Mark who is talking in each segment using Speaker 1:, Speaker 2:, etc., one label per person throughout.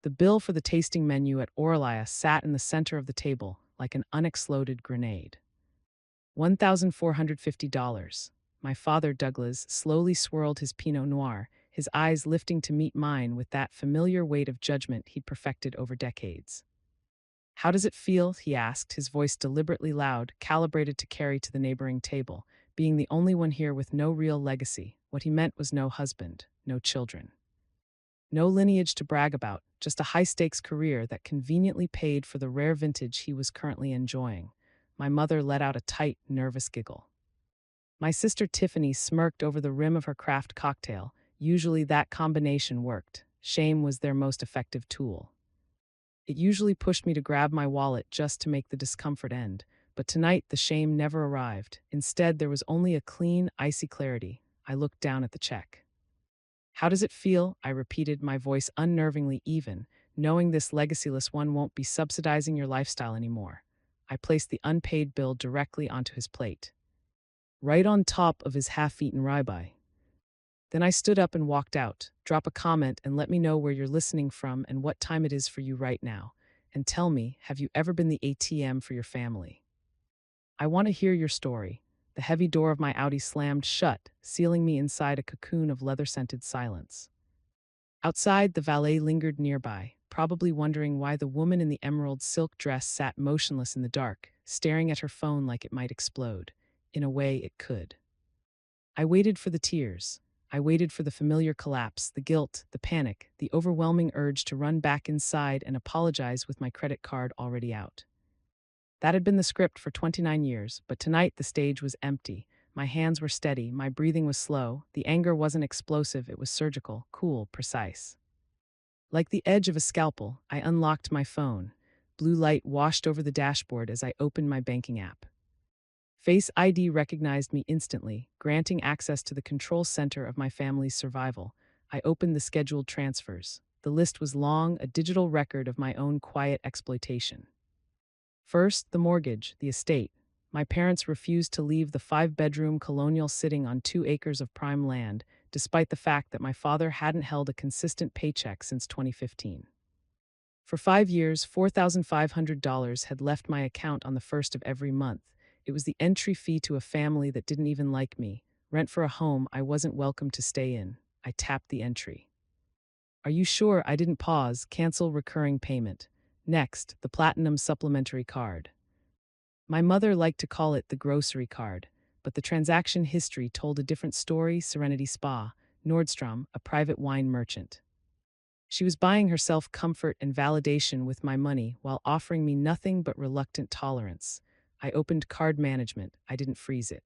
Speaker 1: The bill for the tasting menu at Oralia sat in the center of the table like an unexploded grenade. $1,450. My father, Douglas, slowly swirled his Pinot Noir, his eyes lifting to meet mine with that familiar weight of judgment he'd perfected over decades. How does it feel? He asked, his voice deliberately loud, calibrated to carry to the neighboring table, being the only one here with no real legacy. What he meant was no husband, no children. No lineage to brag about, just a high-stakes career that conveniently paid for the rare vintage he was currently enjoying. My mother let out a tight, nervous giggle. My sister Tiffany smirked over the rim of her craft cocktail. Usually that combination worked. Shame was their most effective tool. It usually pushed me to grab my wallet just to make the discomfort end, but tonight the shame never arrived. Instead, there was only a clean, icy clarity. I looked down at the check. How does it feel? I repeated, my voice unnervingly even, knowing this legacyless one won't be subsidizing your lifestyle anymore. I placed the unpaid bill directly onto his plate, right on top of his half-eaten ribeye. Then I stood up and walked out. Drop a comment and let me know where you're listening from and what time it is for you right now. And tell me, have you ever been the ATM for your family? I want to hear your story. The heavy door of my Audi slammed shut, sealing me inside a cocoon of leather-scented silence. Outside, the valet lingered nearby, probably wondering why the woman in the emerald silk dress sat motionless in the dark, staring at her phone like it might explode. In a way, it could. I waited for the tears. I waited for the familiar collapse, the guilt, the panic, the overwhelming urge to run back inside and apologize with my credit card already out. That had been the script for 29 years, but tonight the stage was empty. My hands were steady, my breathing was slow, the anger wasn't explosive, it was surgical, cool, precise. Like the edge of a scalpel, I unlocked my phone. Blue light washed over the dashboard as I opened my banking app. Face ID recognized me instantly, granting access to the control center of my family's survival. I opened the scheduled transfers. The list was long, a digital record of my own quiet exploitation. First, the mortgage, the estate. My parents refused to leave the 5-bedroom colonial sitting on 2 acres of prime land, despite the fact that my father hadn't held a consistent paycheck since 2015. For 5 years, $4,500 had left my account on the first of every month. It was the entry fee to a family that didn't even like me, rent for a home I wasn't welcome to stay in. I tapped the entry. Are you sure? I didn't pause. Cancel recurring payment. Next, the platinum supplementary card. My mother liked to call it the grocery card, but the transaction history told a different story. Serenity Spa, Nordstrom, a private wine merchant. She was buying herself comfort and validation with my money while offering me nothing but reluctant tolerance. I opened card management. I didn't freeze it.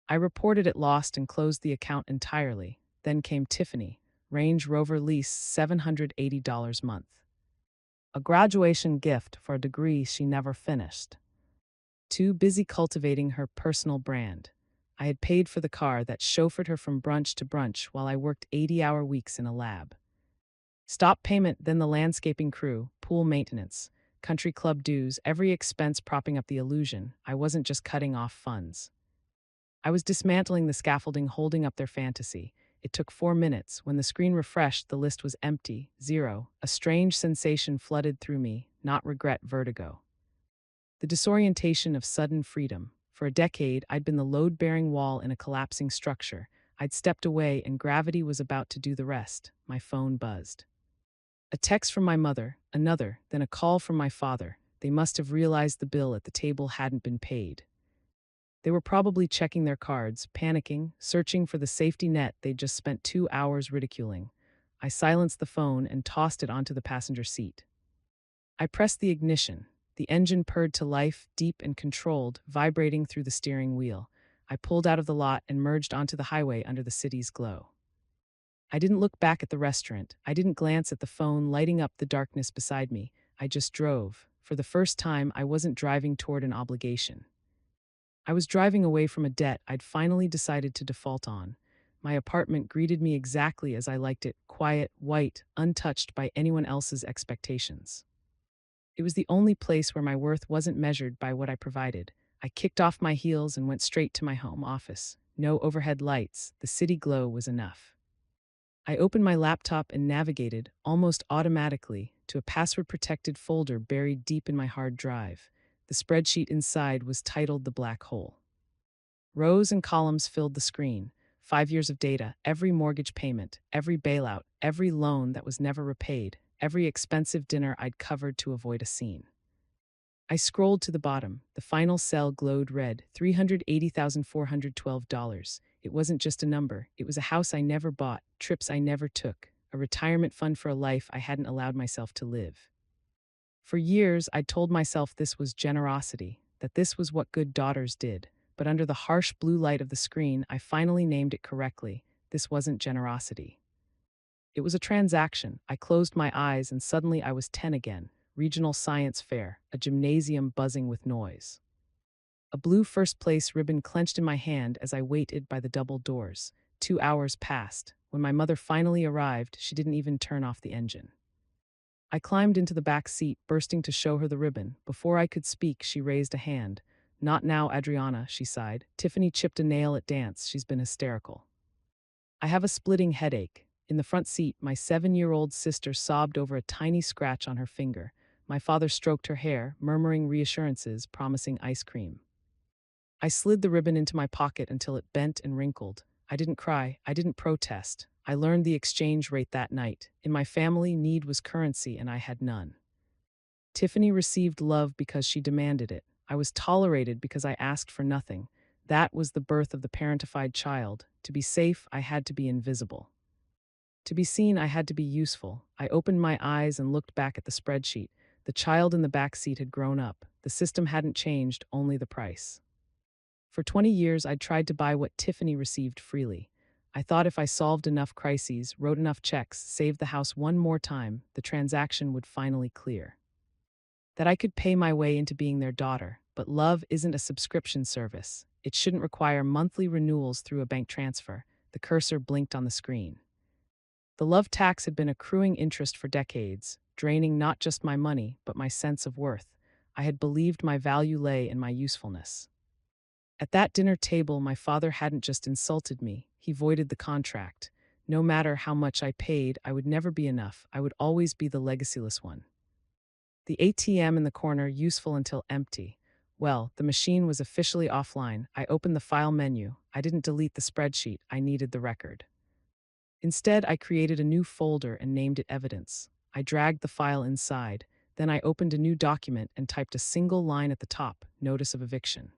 Speaker 1: I reported it lost and closed the account entirely. Then came Tiffany, Range Rover lease, $780 a month. A graduation gift for a degree she never finished. Too busy cultivating her personal brand. I had paid for the car that chauffeured her from brunch to brunch while I worked 80-hour weeks in a lab. Stop payment, then the landscaping crew, pool maintenance, country club dues, every expense propping up the illusion I wasn't just cutting off funds. I was dismantling the scaffolding holding up their fantasy. It took 4 minutes. When the screen refreshed, the list was empty, zero. A strange sensation flooded through me, not regret, vertigo. The disorientation of sudden freedom. For a decade, I'd been the load-bearing wall in a collapsing structure. I'd stepped away and gravity was about to do the rest. My phone buzzed. A text from my mother, another, then a call from my father. They must have realized the bill at the table hadn't been paid. They were probably checking their cards, panicking, searching for the safety net they'd just spent 2 hours ridiculing. I silenced the phone and tossed it onto the passenger seat. I pressed the ignition. The engine purred to life, deep and controlled, vibrating through the steering wheel. I pulled out of the lot and merged onto the highway under the city's glow. I didn't look back at the restaurant. I didn't glance at the phone lighting up the darkness beside me. I just drove. For the first time, I wasn't driving toward an obligation. I was driving away from a debt I'd finally decided to default on. My apartment greeted me exactly as I liked it, quiet, white, untouched by anyone else's expectations. It was the only place where my worth wasn't measured by what I provided. I kicked off my heels and went straight to my home office. No overhead lights, the city glow was enough. I opened my laptop and navigated, almost automatically, to a password-protected folder buried deep in my hard drive. The spreadsheet inside was titled The Black Hole. Rows and columns filled the screen. 5 years of data, every mortgage payment, every bailout, every loan that was never repaid, every expensive dinner I'd covered to avoid a scene. I scrolled to the bottom. The final cell glowed red, $380,412. It wasn't just a number. It was a house I never bought, trips I never took, a retirement fund for a life I hadn't allowed myself to live. For years, I'd told myself this was generosity, that this was what good daughters did. But under the harsh blue light of the screen, I finally named it correctly. This wasn't generosity. It was a transaction. I closed my eyes and suddenly I was 10 again. Regional science fair, a gymnasium buzzing with noise. A blue first place ribbon clenched in my hand as I waited by the double doors. 2 hours passed. When my mother finally arrived, she didn't even turn off the engine. I climbed into the back seat, bursting to show her the ribbon. Before I could speak, she raised a hand. "Not now, Adriana," she sighed. "Tiffany chipped a nail at dance. She's been hysterical." I have a splitting headache. In the front seat, my 7-year-old sister sobbed over a tiny scratch on her finger. My father stroked her hair, murmuring reassurances, promising ice cream. I slid the ribbon into my pocket until it bent and wrinkled. I didn't cry. I didn't protest. I learned the exchange rate that night. In my family, need was currency, and I had none. Tiffany received love because she demanded it. I was tolerated because I asked for nothing. That was the birth of the parentified child. To be safe, I had to be invisible. To be seen, I had to be useful. I opened my eyes and looked back at the spreadsheet. The child in the back seat had grown up. The system hadn't changed, only the price. For 20 years, I'd tried to buy what Tiffany received freely. I thought if I solved enough crises, wrote enough checks, saved the house one more time, the transaction would finally clear. That I could pay my way into being their daughter, but love isn't a subscription service. It shouldn't require monthly renewals through a bank transfer. The cursor blinked on the screen. The love tax had been accruing interest for decades, draining not just my money, but my sense of worth. I had believed my value lay in my usefulness. At that dinner table, my father hadn't just insulted me, he voided the contract. No matter how much I paid, I would never be enough. I would always be the legacyless one. The ATM in the corner, useful until empty. Well, the machine was officially offline. I opened the file menu. I didn't delete the spreadsheet. I needed the record. Instead, I created a new folder and named it Evidence. I dragged the file inside. Then I opened a new document and typed a single line at the top, Notice of Eviction.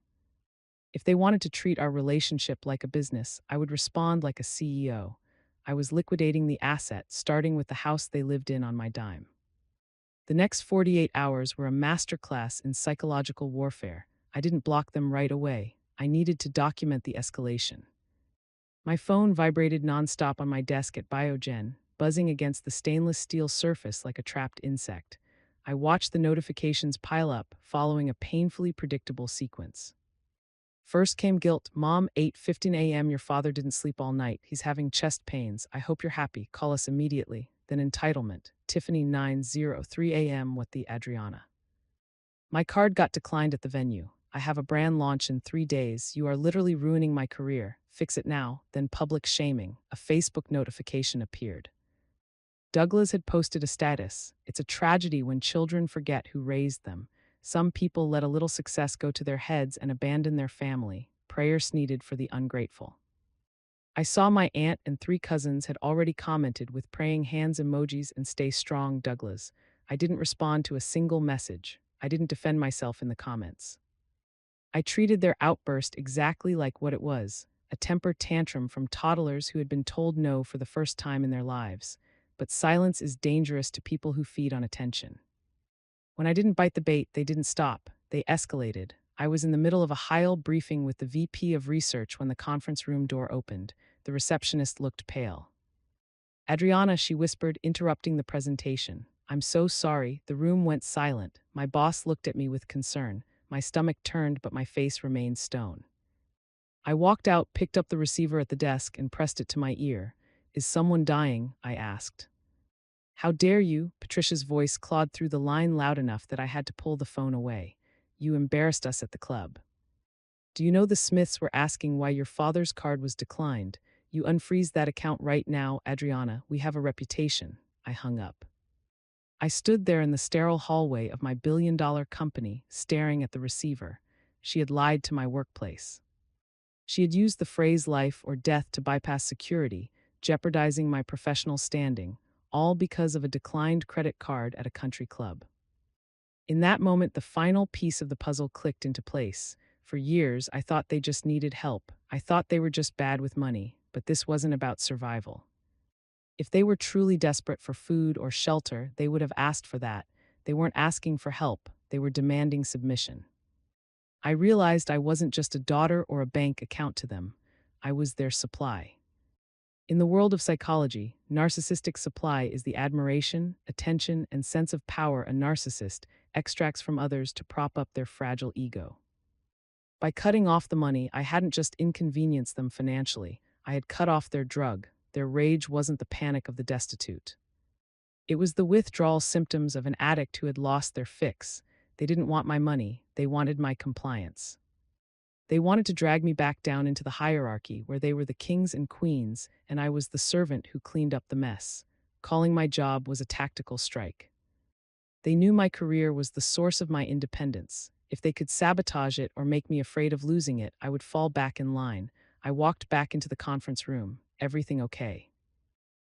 Speaker 1: If they wanted to treat our relationship like a business, I would respond like a CEO. I was liquidating the asset, starting with the house they lived in on my dime. The next 48 hours were a masterclass in psychological warfare. I didn't block them right away. I needed to document the escalation. My phone vibrated nonstop on my desk at Biogen, buzzing against the stainless steel surface like a trapped insect. I watched the notifications pile up, following a painfully predictable sequence. First came guilt. "Mom, 8:15 a.m. Your father didn't sleep all night. He's having chest pains. I hope you're happy. Call us immediately." Then entitlement. "Tiffany, 9:03 a.m. What the Adriana?" My card got declined at the venue. "I have a brand launch in 3 days. You are literally ruining my career. Fix it now." Then public shaming. A Facebook notification appeared. Douglas had posted a status. "It's a tragedy when children forget who raised them. Some people let a little success go to their heads and abandon their family. Prayers needed for the ungrateful." I saw my aunt and 3 cousins had already commented with praying hands emojis and "Stay strong, Douglas." I didn't respond to a single message. I didn't defend myself in the comments. I treated their outburst exactly like what it was, a temper tantrum from toddlers who had been told no for the first time in their lives. But silence is dangerous to people who feed on attention. When I didn't bite the bait, they didn't stop. They escalated. I was in the middle of a high-level briefing with the VP of Research when the conference room door opened. The receptionist looked pale. "Adriana," she whispered, interrupting the presentation. "I'm so sorry." The room went silent. My boss looked at me with concern. My stomach turned, but my face remained stone. I walked out, picked up the receiver at the desk, and pressed it to my ear. "Is someone dying?" I asked. "How dare you?" Patricia's voice clawed through the line loud enough that I had to pull the phone away. "You embarrassed us at the club. Do you know the Smiths were asking why your father's card was declined? You unfreeze that account right now, Adriana. We have a reputation. I hung up. I stood there in the sterile hallway of my billion-dollar company, staring at the receiver. She had lied to my workplace. She had used the phrase life or death to bypass security, jeopardizing my professional standing, all because of a declined credit card at a country club. In that moment, the final piece of the puzzle clicked into place. For years, I thought they just needed help. I thought they were just bad with money, but this wasn't about survival. If they were truly desperate for food or shelter, they would have asked for that. They weren't asking for help, they were demanding submission. I realized I wasn't just a daughter or a bank account to them. I was their supply. In the world of psychology, narcissistic supply is the admiration, attention, and sense of power a narcissist extracts from others to prop up their fragile ego. By cutting off the money, I hadn't just inconvenienced them financially, I had cut off their drug. Their rage wasn't the panic of the destitute. It was the withdrawal symptoms of an addict who had lost their fix. They didn't want my money, they wanted my compliance. They wanted to drag me back down into the hierarchy where they were the kings and queens, and I was the servant who cleaned up the mess. Calling my job was a tactical strike. They knew my career was the source of my independence. If they could sabotage it or make me afraid of losing it, I would fall back in line. I walked back into the conference room. Everything okay?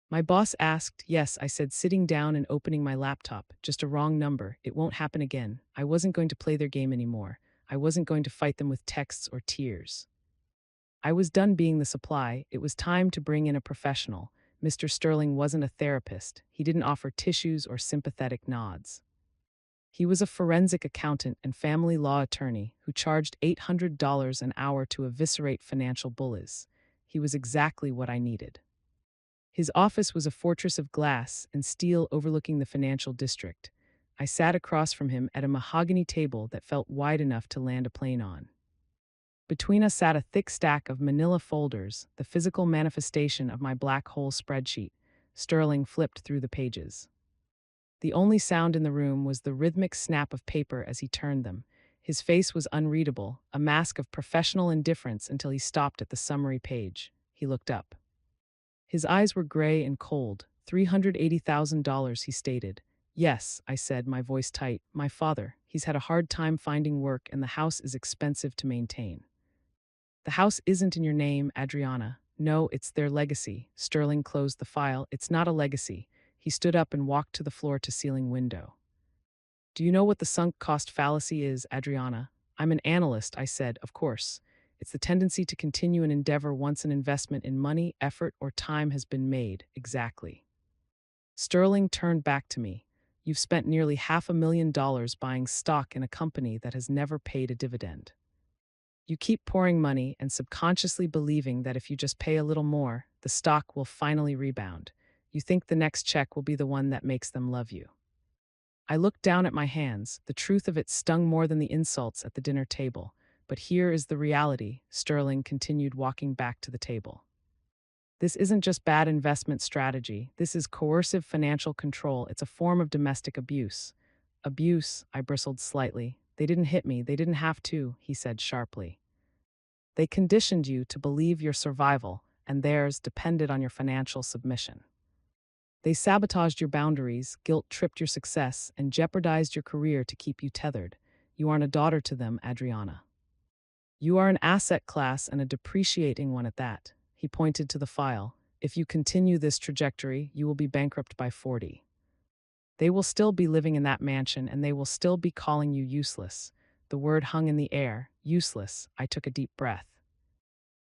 Speaker 1: My boss asked. Yes, I said, sitting down and opening my laptop. Just a wrong number. It won't happen again. I wasn't going to play their game anymore. I wasn't going to fight them with texts or tears. I was done being the supply. It was time to bring in a professional. Mr. Sterling wasn't a therapist. He didn't offer tissues or sympathetic nods. He was a forensic accountant and family law attorney who charged $800 an hour to eviscerate financial bullies. He was exactly what I needed. His office was a fortress of glass and steel overlooking the financial district. I sat across from him at a mahogany table that felt wide enough to land a plane on. Between us sat a thick stack of manila folders, the physical manifestation of my black hole spreadsheet. Sterling flipped through the pages. The only sound in the room was the rhythmic snap of paper as he turned them. His face was unreadable, a mask of professional indifference until he stopped at the summary page. He looked up. His eyes were gray and cold. $380,000, he stated. Yes, I said, my voice tight. My father. He's had a hard time finding work and the house is expensive to maintain. The house isn't in your name, Adriana. No, it's their legacy. Sterling closed the file. It's not a legacy. He stood up and walked to the floor-to-ceiling window. Do you know what the sunk cost fallacy is, Adriana? I'm an analyst, I said, of course. It's the tendency to continue an endeavor once an investment in money, effort, or time has been made. Exactly. Sterling turned back to me. You've spent nearly $500,000 buying stock in a company that has never paid a dividend. You keep pouring money and subconsciously believing that if you just pay a little more, the stock will finally rebound. You think the next check will be the one that makes them love you. I looked down at my hands. The truth of it stung more than the insults at the dinner table. But here is the reality, Sterling continued, walking back to the table. This isn't just bad investment strategy. This is coercive financial control. It's a form of domestic abuse. Abuse, I bristled slightly. They didn't hit me. They didn't have to, he said sharply. They conditioned you to believe your survival and theirs depended on your financial submission. They sabotaged your boundaries, guilt-tripped your success, and jeopardized your career to keep you tethered. You aren't a daughter to them, Adriana. You are an asset class and a depreciating one at that. He pointed to the file. If you continue this trajectory, you will be bankrupt by 40. They will still be living in that mansion and they will still be calling you useless. The word hung in the air. Useless. I took a deep breath.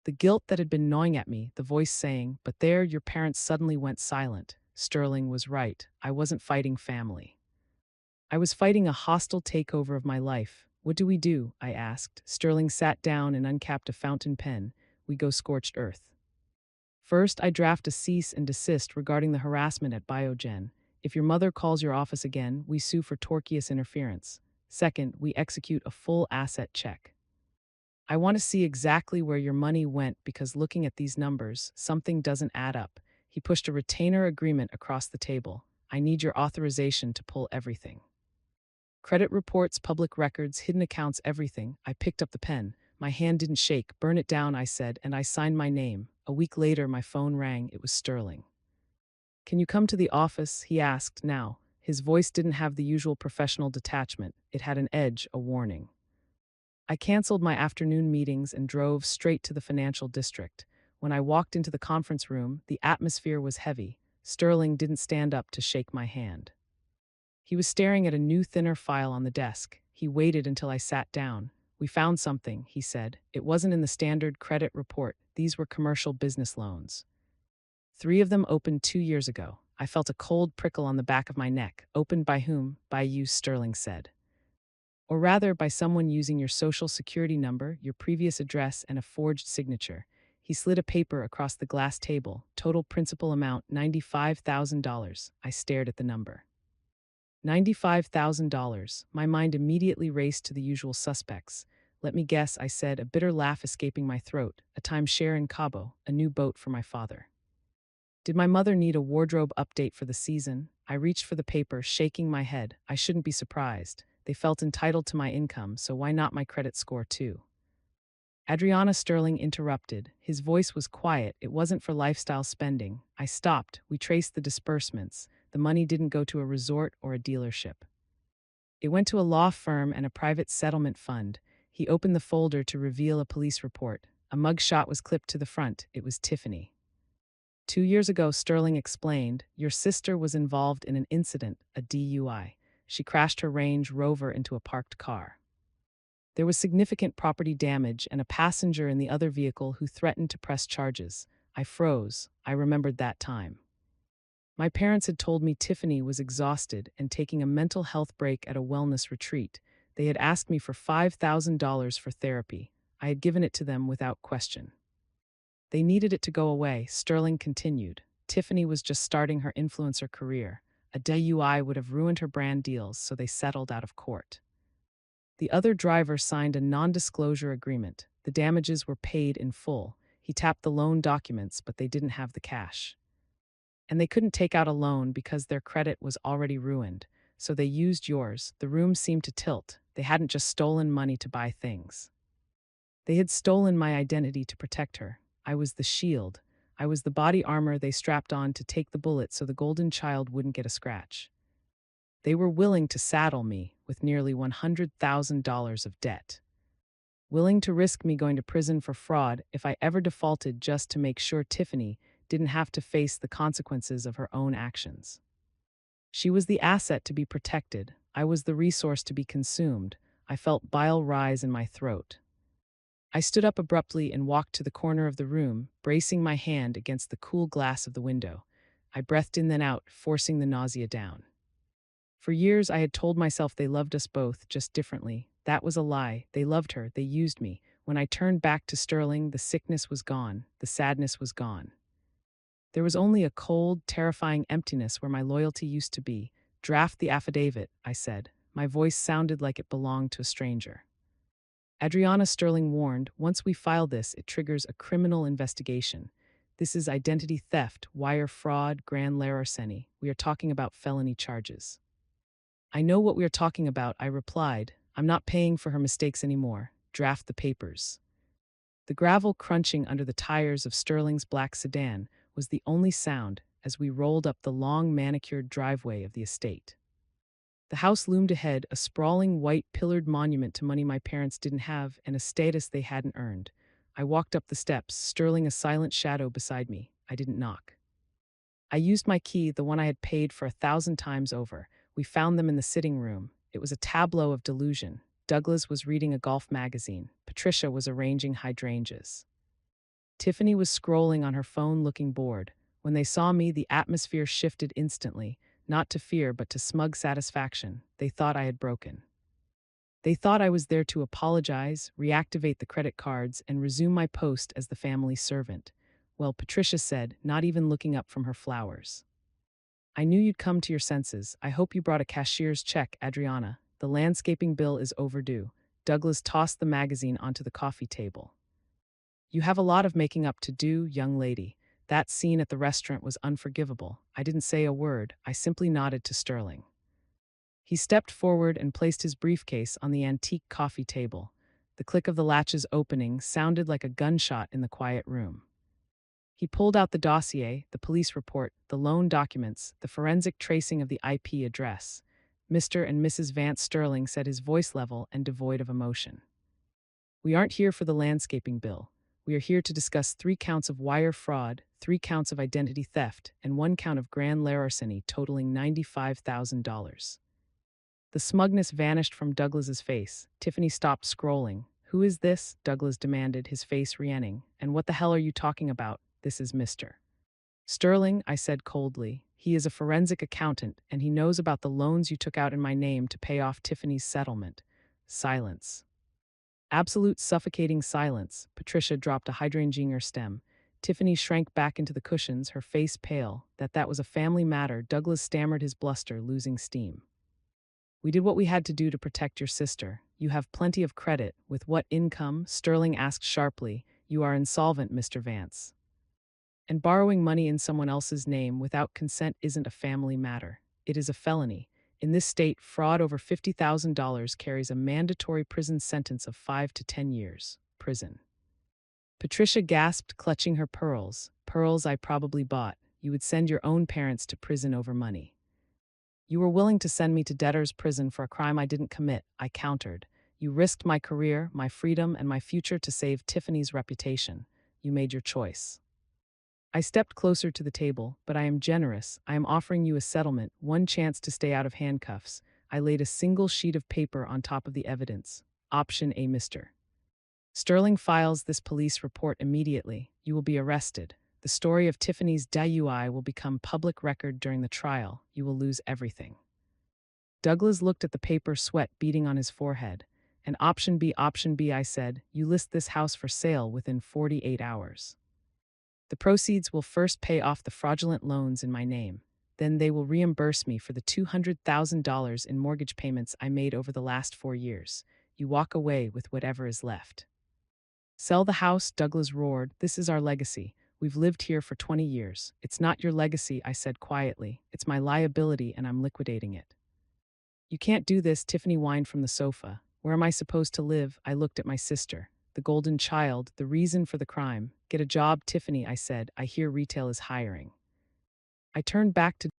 Speaker 1: The guilt that had been gnawing at me, the voice saying, but there your parents suddenly went silent. Sterling was right. I wasn't fighting family. I was fighting a hostile takeover of my life. What do we do? I asked. Sterling sat down and uncapped a fountain pen. We go scorched earth. First, I draft a cease and desist regarding the harassment at Biogen. If your mother calls your office again, we sue for tortious interference. Second, we execute a full asset check. I want to see exactly where your money went because looking at these numbers, something doesn't add up. He pushed a retainer agreement across the table. I need your authorization to pull everything. Credit reports, public records, hidden accounts, everything. I picked up the pen. My hand didn't shake. Burn it down, I said, and I signed my name. A week later, my phone rang. It was Sterling. "Can you come to the office?" he asked now. His voice didn't have the usual professional detachment. It had an edge, a warning. I canceled my afternoon meetings and drove straight to the financial district. When I walked into the conference room, the atmosphere was heavy. Sterling didn't stand up to shake my hand. He was staring at a new, thinner file on the desk. He waited until I sat down. "We found something," he said. "It wasn't in the standard credit report. These were commercial business loans. 3 of them opened 2 years ago." I felt a cold prickle on the back of my neck. "Opened by whom?" "By you," Sterling said. "Or rather, by someone using your social security number, your previous address, and a forged signature." He slid a paper across the glass table. "Total principal amount, $95,000. I stared at the number. $95,000. My mind immediately raced to the usual suspects. "Let me guess," I said, a bitter laugh escaping my throat. "A timeshare in Cabo, a new boat for my father." Did my mother need a wardrobe update for the season? I reached for the paper, shaking my head. I shouldn't be surprised. They felt entitled to my income, so why not my credit score too? Adriana, Sterling interrupted. His voice was quiet. "It wasn't for lifestyle spending." I stopped. "We traced the disbursements. The money didn't go to a resort or a dealership. It went to a law firm and a private settlement fund." He opened the folder to reveal a police report. A mugshot was clipped to the front. It was Tiffany. "2 years ago," Sterling explained, "your sister was involved in an incident, a DUI. She crashed her Range Rover into a parked car. There was significant property damage and a passenger in the other vehicle who threatened to press charges." I froze. I remembered that time. My parents had told me Tiffany was exhausted and taking a mental health break at a wellness retreat. They had asked me for $5,000 for therapy. I had given it to them without question. "They needed it to go away," Sterling continued. "Tiffany was just starting her influencer career. A DUI would have ruined her brand deals, so they settled out of court. The other driver signed a non-disclosure agreement. The damages were paid in full. He tapped the loan documents, but they didn't have the cash. And they couldn't take out a loan because their credit was already ruined. So they used yours." The room seemed to tilt. They hadn't just stolen money to buy things. They had stolen my identity to protect her. I was the shield. I was the body armor they strapped on to take the bullet so the golden child wouldn't get a scratch. They were willing to saddle me with nearly $100,000 of debt. Willing to risk me going to prison for fraud if I ever defaulted just to make sure Tiffany didn't have to face the consequences of her own actions. She was the asset to be protected. I was the resource to be consumed. I felt bile rise in my throat. I stood up abruptly and walked to the corner of the room, bracing my hand against the cool glass of the window. I breathed in then out, forcing the nausea down. For years, I had told myself they loved us both, just differently. That was a lie. They loved her. They used me. When I turned back to Sterling, the sickness was gone. The sadness was gone. There was only a cold, terrifying emptiness where my loyalty used to be. "Draft the affidavit," I said. My voice sounded like it belonged to a stranger. Adriana, Sterling warned, "Once we file this, it triggers a criminal investigation. This is identity theft, wire fraud, grand larceny. We are talking about felony charges." "I know what we are talking about," I replied. "I'm not paying for her mistakes anymore. Draft the papers." The gravel crunching under the tires of Sterling's black sedan was the only sound as we rolled up the long manicured driveway of the estate. The house loomed ahead, a sprawling white pillared monument to money my parents didn't have and a status they hadn't earned. I walked up the steps, Sterling a silent shadow beside me. I didn't knock. I used my key, the one I had paid for 1,000 times over. We found them in the sitting room. It was a tableau of delusion. Douglas was reading a golf magazine. Patricia was arranging hydrangeas. Tiffany was scrolling on her phone, looking bored. When they saw me, the atmosphere shifted instantly, not to fear but to smug satisfaction. They thought I had broken. They thought I was there to apologize, reactivate the credit cards, and resume my post as the family servant. "Well," Patricia said, not even looking up from her flowers. "I knew you'd come to your senses. I hope you brought a cashier's check, Adriana. The landscaping bill is overdue." Douglas tossed the magazine onto the coffee table. "You have a lot of making up to do, young lady." That scene at the restaurant was unforgivable. I didn't say a word. I simply nodded to Sterling. He stepped forward and placed his briefcase on the antique coffee table. The click of the latches opening sounded like a gunshot in the quiet room. He pulled out the dossier, the police report, the loan documents, the forensic tracing of the IP address. Mr. and Mrs. Vance Sterling said, his voice level and devoid of emotion. We aren't here for the landscaping bill. We are here to discuss 3 counts of wire fraud, 3 counts of identity theft, and 1 count of grand larceny totaling $95,000. The smugness vanished from Douglas's face. Tiffany stopped scrolling. "Who is this?" Douglas demanded, his face reening. "And what the hell are you talking about? This is Mr. Sterling," I said coldly. "He is a forensic accountant, and he knows about the loans you took out in my name to pay off Tiffany's settlement." Silence. Absolute suffocating silence. Patricia dropped a hydrangea stem. Tiffany shrank back into the cushions, her face pale. That was a family matter. Douglas stammered his bluster, losing steam. "We did what we had to do to protect your sister. You have plenty of credit. With what income?" Sterling asked sharply. "You are insolvent, Mr. Vance. And borrowing money in someone else's name without consent isn't a family matter. It is a felony. In this state, fraud over $50,000 carries a mandatory prison sentence of 5 to 10 years. Prison." Patricia gasped, clutching her pearls. "Pearls I probably bought. You would send your own parents to prison over money." "You were willing to send me to debtor's prison for a crime I didn't commit," I countered. "You risked my career, my freedom, and my future to save Tiffany's reputation. You made your choice." I stepped closer to the table. "But I am generous. I am offering you a settlement, 1 chance to stay out of handcuffs." I laid a single sheet of paper on top of the evidence. Option A, Mr. Sterling files this police report immediately. You will be arrested. The story of Tiffany's DUI will become public record during the trial. You will lose everything. Douglas looked at the paper, sweat beading on his forehead. "And option B, I said. You list this house for sale within 48 hours. The proceeds will first pay off the fraudulent loans in my name. Then they will reimburse me for the $200,000 in mortgage payments I made over the last 4 years. You walk away with whatever is left." "Sell the house," Douglas roared. "This is our legacy. We've lived here for 20 years. "It's not your legacy," I said quietly. "It's my liability, and I'm liquidating it." "You can't do this," Tiffany whined from the sofa. "Where am I supposed to live?" I looked at my sister. "The golden child, the reason for the crime." "Get a job, Tiffany," I said. "I hear retail is hiring." I turned back to